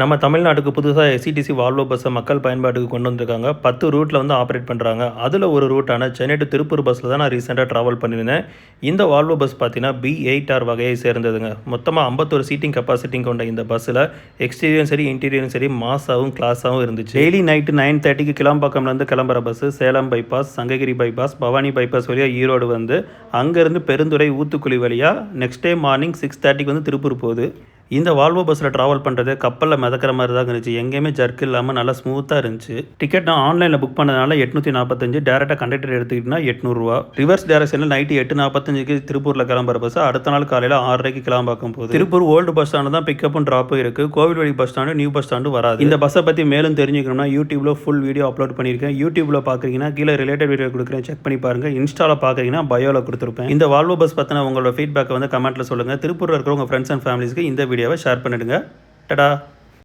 நம்ம தமிழ்நாட்டுக்கு புதுசாக எஸ்இடிசி வால்வோ பஸ்ஸை மக்கள் பயன்பாட்டுக்கு கொண்டு வந்திருக்காங்க. 10 ரூட்டில் வந்து ஆப்ரேட் பண்ணுறாங்க. அதில் ஒரு ரூட்டான சென்னை டு திருப்பூர் பஸ்ஸில் தான் நான் ரீசெண்டாக ட்ராவல் பண்ணியிருந்தேன். இந்த வால்வோ பஸ் பார்த்தீங்கன்னா B8R வகையை சேர்ந்ததுங்க. மொத்தமாக 51 சீட்டிங் கெப்பாசிட்டிங் கொண்ட இந்த பஸ்ஸில் எக்ஸ்டீரியரும் சரி இன்டீரியரும் சரி மாஸாகவும் கிளாஸாகவும் இருந்துச்சு. டெய்லி நைட்டு 9:30க்கு கிளாம்பாக்கம்லேருந்து கிளம்புற bus Salem bypass, Sankagiri bypass, Bhavani bypass வழியாக ஈரோடு வந்து அங்கேருந்து பெருந்துறை, ஊத்துக்குளி வழியாக நெக்ஸ்ட் டே மார்னிங் 6:30க்கு வந்து திருப்பூர் போகுது. இந்த வால்வோ பஸ்ஸில் ட்ராவல் பண்ணுறது கப்பலில் மிதக்கிற மாதிரி தான் இருந்துச்சு. எங்கேயுமே ஜர்க் இல்லாமல் நல்லா ஸ்மூத்தாக இருந்துச்சு. டிக்கெட் நான் ஆன்லைனில் புக் பண்ணதுனால 845, டேரெக்டாக கண்டக்டர் எடுத்துக்கிட்டா 800 ரூபா. ரிவர்ஸ் டேரக்ஷனில் நைட்டு 8:45க்கு திருப்பூரில் கிளம்புற பஸ் அடுத்த நாள் காலையில் 6:30க்கு கிளம்பாக்கம் போகுது. திருப்பூர் ஓல்டு பஸ் ஸ்டாண்டு தான் பிக்கப்பும் ட்ராப்பும் இருக்குது. Kovilvazhi bus stand, new bus stand வராது. இந்த பஸ்ஸை பற்றி மேலும் தெரிஞ்சுக்கணும்னா யூடியூப்பில் ஃபுல் வீடியோ அப்லோட் பண்ணியிருக்கேன். யூடியூப்பில் பார்க்குறீங்கன்னா கீழே ரிலேட்டட் வீடியோ கொடுக்குறேன், செக் பண்ணி பாருங்கள். இன்ஸ்டாவில் பார்க்குறீங்கன்னா பயோவில் கொடுத்துருப்பேன். இந்த வால்வோ பஸ் பற்றின உங்களோட ஃபீட்பேக்கை வந்து கமெண்ட்டில் சொல்லுங்கள். திருப்பூரில் இருக்கிற உங்கள் ஃப்ரெண்ட்ஸ் அண்ட் ஃபேமிலிஸ்க்கு இந்த வீடியோவை ஷேர் பண்ணிடுங்க. Ta-da!